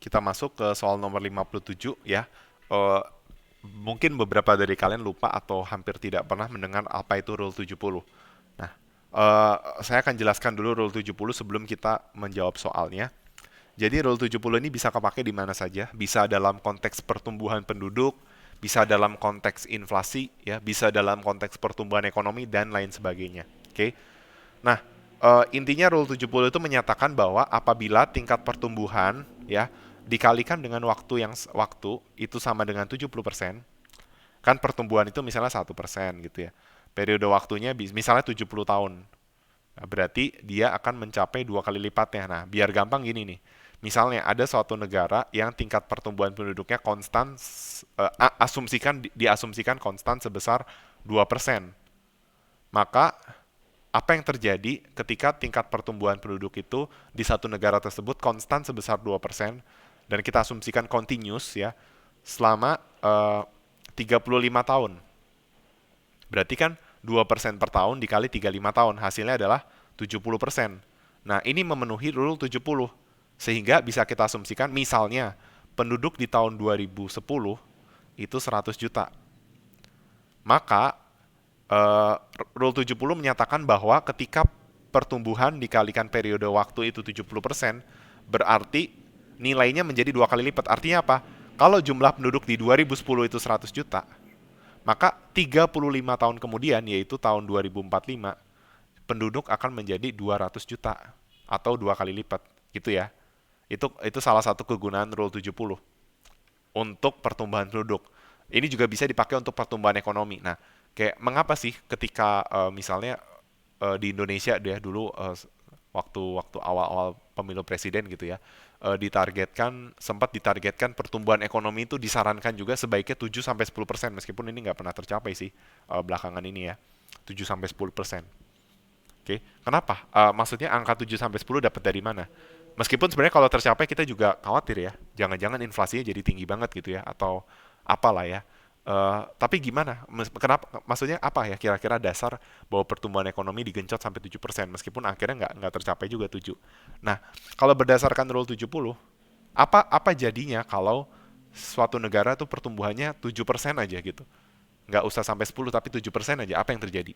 kita masuk ke soal nomor 57 ya. Eh, Mungkin beberapa dari kalian lupa atau hampir tidak pernah mendengar apa itu Rule 70. Nah, saya akan jelaskan dulu Rule 70 sebelum kita menjawab soalnya. Jadi Rule 70 ini bisa kepake di mana saja, bisa dalam konteks pertumbuhan penduduk, bisa dalam konteks inflasi, ya, bisa dalam konteks pertumbuhan ekonomi dan lain sebagainya. Oke. Nah, intinya Rule 70 itu menyatakan bahwa apabila tingkat pertumbuhan ya dikalikan dengan waktu itu sama dengan 70%, kan pertumbuhan itu misalnya 1% gitu ya. Periode waktunya misalnya 70 tahun. Nah, berarti dia akan mencapai dua kali lipatnya. Nah, biar gampang gini nih. Misalnya ada suatu negara yang tingkat pertumbuhan penduduknya konstan, diasumsikan konstan sebesar 2%. Maka apa yang terjadi ketika tingkat pertumbuhan penduduk itu di satu negara tersebut konstan sebesar 2% dan kita asumsikan continuous ya selama 35 tahun. Berarti kan 2% per tahun dikali 35 tahun, hasilnya adalah 70%. Nah, ini memenuhi rule 70. Sehingga bisa kita asumsikan misalnya penduduk di tahun 2010 itu 100 juta. Maka Rule 70 menyatakan bahwa ketika pertumbuhan dikalikan periode waktu itu 70%, berarti nilainya menjadi dua kali lipat. Artinya apa? Kalau jumlah penduduk di 2010 itu 100 juta, maka 35 tahun kemudian, yaitu tahun 2045, penduduk akan menjadi 200 juta atau dua kali lipat, gitu ya. Itu salah satu kegunaan Rule 70 untuk pertumbuhan penduduk. Ini juga bisa dipakai untuk pertumbuhan ekonomi. Nah, kayak mengapa sih ketika misalnya di Indonesia dia dulu waktu awal-awal pemilu presiden gitu ya, sempat ditargetkan pertumbuhan ekonomi itu disarankan juga sebaiknya 7 sampai 10%, meskipun ini nggak pernah tercapai sih belakangan ini ya. 7 sampai 10%. Oke, kenapa? Maksudnya angka 7 sampai 10 dapat dari mana? Meskipun sebenarnya kalau tercapai kita juga khawatir ya, jangan-jangan inflasinya jadi tinggi banget gitu ya, atau apalah ya. Tapi gimana? Kenapa? Maksudnya apa ya kira-kira dasar bahwa pertumbuhan ekonomi digencot sampai 7%, meskipun akhirnya nggak tercapai juga 7. Nah, kalau berdasarkan Rule 70, apa jadinya kalau suatu negara tuh pertumbuhannya 7% aja gitu? Nggak usah sampai 10 tapi 7% aja, apa yang terjadi?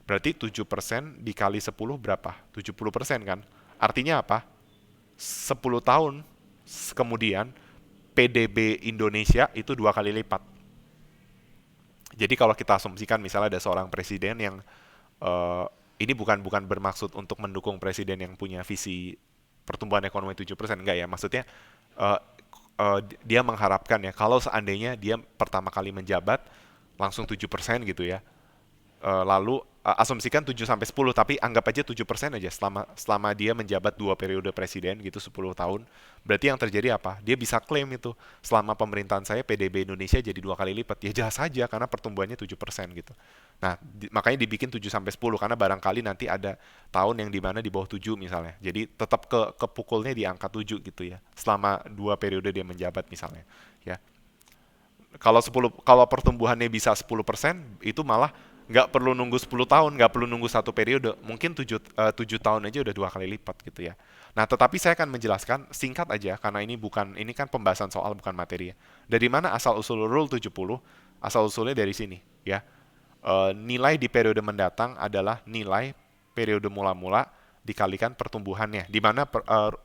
Berarti 7% dikali 10 berapa? 70% kan? Artinya apa? 10 tahun kemudian PDB Indonesia itu dua kali lipat. Jadi kalau kita asumsikan misalnya ada seorang presiden yang eh, ini bukan bermaksud untuk mendukung presiden yang punya visi pertumbuhan ekonomi 7%, enggak ya. Maksudnya eh, dia mengharapkan ya kalau seandainya dia pertama kali menjabat langsung 7% gitu ya. Lalu asumsikan 7 sampai 10 tapi anggap aja 7% aja selama dia menjabat dua periode presiden gitu 10 tahun. Berarti yang terjadi apa? Dia bisa klaim itu selama pemerintahan saya PDB Indonesia jadi dua kali lipat. Ya jelas saja karena pertumbuhannya 7% gitu. Nah, makanya dibikin 7 sampai 10 karena barangkali nanti ada tahun yang dimana di bawah 7 misalnya. Jadi tetap kepukulnya di angka 7 gitu ya. Selama dua periode dia menjabat misalnya, ya. Kalau pertumbuhannya bisa 10%, itu malah nggak perlu nunggu 10 tahun, nggak perlu nunggu satu periode, mungkin 7 tahun aja udah dua kali lipat gitu ya. Nah, tetapi saya akan menjelaskan singkat aja karena ini kan pembahasan soal bukan materi ya. Dari mana asal usul Rule 70? Asal usulnya dari sini ya. Nilai di periode mendatang adalah nilai periode mula-mula dikalikan pertumbuhannya. Di mana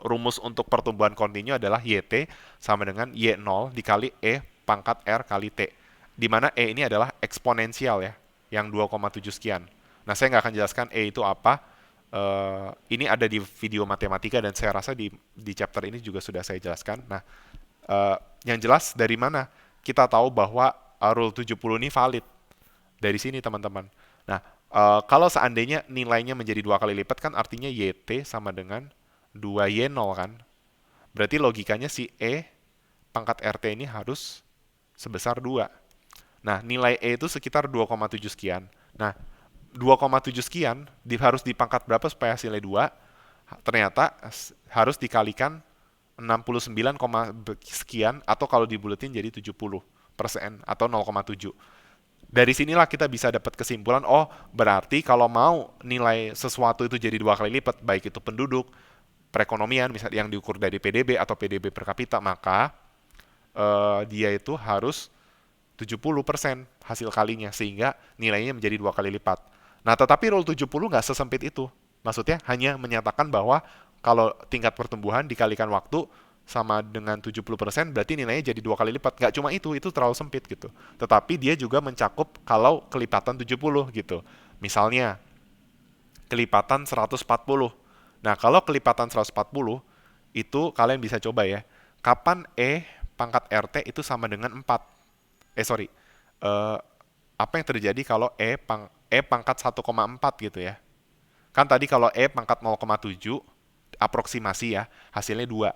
rumus untuk pertumbuhan kontinu adalah YT sama dengan Y0 dikali E pangkat R kali T. Di mana E ini adalah eksponensial ya, yang 2,7 sekian. Nah, saya nggak akan jelaskan E itu apa. Ini ada di video matematika dan saya rasa di chapter ini juga sudah saya jelaskan. Nah, yang jelas dari mana kita tahu bahwa Rule 70 ini valid? Dari sini teman-teman. Nah, kalau seandainya nilainya menjadi dua kali lipat kan artinya YT sama dengan 2Y0 kan. Berarti logikanya si E pangkat RT ini harus sebesar 2. Nah, nilai E itu sekitar 2,7 sekian. Nah, 2,7 sekian harus dipangkat berapa supaya hasilnya 2? Ternyata harus dikalikan 69, sekian atau kalau dibuletin jadi 70% atau 0,7. Dari sinilah kita bisa dapat kesimpulan, oh berarti kalau mau nilai sesuatu itu jadi dua kali lipat, baik itu penduduk, perekonomian, misalnya yang diukur dari PDB atau PDB per kapita, maka dia itu harus 70% hasil kalinya, sehingga nilainya menjadi 2 kali lipat. Nah, tetapi rule 70 nggak sesempit itu. Maksudnya hanya menyatakan bahwa kalau tingkat pertumbuhan dikalikan waktu sama dengan 70%, berarti nilainya jadi 2 kali lipat. Nggak cuma itu terlalu sempit gitu. Tetapi dia juga mencakup kalau kelipatan 70 gitu. Misalnya, kelipatan 140. Nah, kalau kelipatan 140, itu kalian bisa coba ya. Kapan E pangkat RT itu sama dengan 4? Sorry. Eh, apa yang terjadi kalau E pangkat 1,4 gitu ya. Kan tadi kalau E pangkat 0,7, aproksimasi ya, hasilnya 2.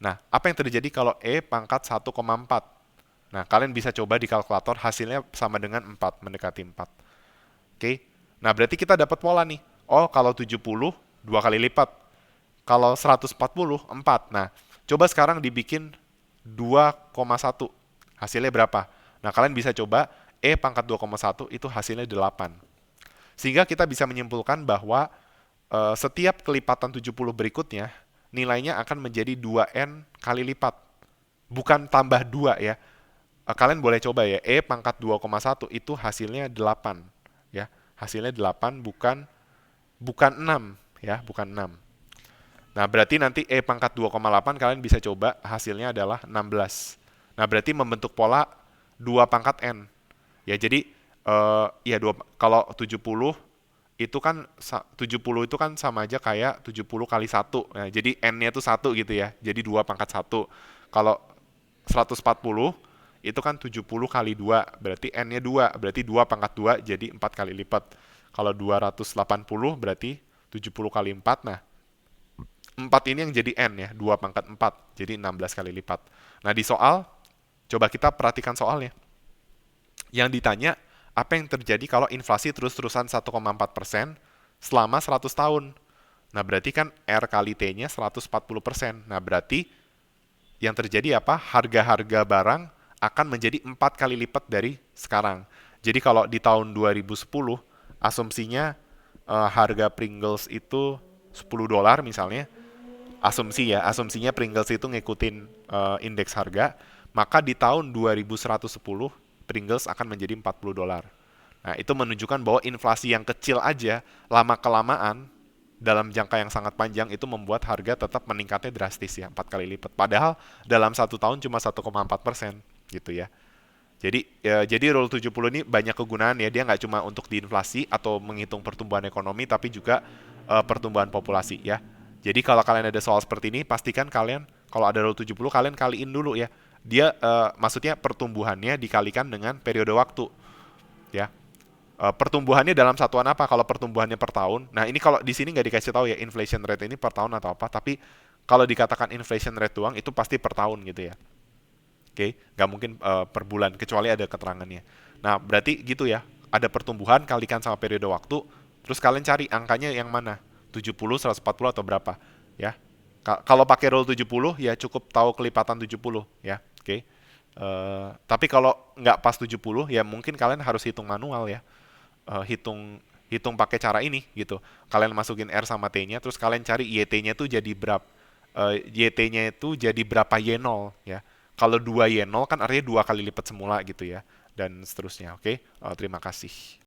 Nah, apa yang terjadi kalau E pangkat 1,4? Nah, kalian bisa coba di kalkulator, hasilnya sama dengan 4, mendekati 4. Oke. Nah, berarti kita dapat pola nih. Oh, kalau 70, 2 kali lipat. Kalau 140, 4. Nah, coba sekarang dibikin 2,1. Hasilnya berapa? Nah, kalian bisa coba E pangkat 2,1 itu hasilnya 8. Sehingga kita bisa menyimpulkan bahwa setiap kelipatan 70 berikutnya, nilainya akan menjadi 2N kali lipat. Bukan tambah 2 ya. Kalian boleh coba ya, E pangkat 2,1 itu hasilnya 8. Ya, hasilnya 8 bukan 6 ya, bukan 6. Nah, berarti nanti E pangkat 2,8 kalian bisa coba hasilnya adalah 16. Nah, berarti membentuk pola 2 pangkat N. Ya, jadi ya kalau 70 itu kan 70 itu kan sama aja kayak 70 kali 1. Nah, jadi N-nya itu 1 gitu ya. Jadi 2 pangkat 1. Kalau 140 itu kan 70 kali 2, berarti N-nya 2. Berarti 2 pangkat 2 jadi 4 kali lipat. Kalau 280 berarti 70 kali 4. Nah, 4 ini yang jadi N ya, 2 pangkat 4, jadi 16 kali lipat. Nah, di soal, coba kita perhatikan soalnya. Yang ditanya, apa yang terjadi kalau inflasi terus-terusan 1,4% selama 100 tahun? Nah, berarti kan R kali T-nya 140%. Nah, berarti yang terjadi apa? Harga-harga barang akan menjadi 4 kali lipat dari sekarang. Jadi kalau di tahun 2010, asumsinya harga Pringles itu $10 misalnya, asumsinya Pringles itu ngikutin indeks harga, maka di tahun 2110 Pringles akan menjadi $40. Nah, itu menunjukkan bahwa inflasi yang kecil aja lama-kelamaan dalam jangka yang sangat panjang itu membuat harga tetap meningkatnya drastis ya, 4 kali lipat. Padahal dalam 1 tahun cuma 1,4% gitu ya. Jadi rule 70 ini banyak kegunaan ya, dia nggak cuma untuk diinflasi atau menghitung pertumbuhan ekonomi, tapi juga pertumbuhan populasi ya. Jadi kalau kalian ada soal seperti ini, pastikan kalian kalau ada rule 70 kalian kaliin dulu ya. Dia maksudnya pertumbuhannya dikalikan dengan periode waktu ya. Pertumbuhannya dalam satuan apa? Kalau pertumbuhannya per tahun. Nah, ini kalau di sini nggak dikasih tahu ya inflation rate ini per tahun atau apa, tapi kalau dikatakan inflation rate doang itu pasti per tahun gitu ya. Oke, nggak mungkin per bulan, kecuali ada keterangannya. Nah, berarti gitu ya, ada pertumbuhan kalikan sama periode waktu, terus kalian cari angkanya yang mana, 70, 140 atau berapa, ya. Kalau pakai rule 70, ya cukup tahu kelipatan 70, ya, oke. Tapi kalau nggak pas 70, ya mungkin kalian harus hitung manual ya, hitung pakai cara ini gitu. Kalian masukin R sama T-nya, terus kalian cari YT-nya tuh jadi berapa, YT-nya itu jadi berapa Y0 ya. Kalau 2 Y0 kan artinya 2 kali lipat semula gitu ya. Dan seterusnya, oke? Terima kasih.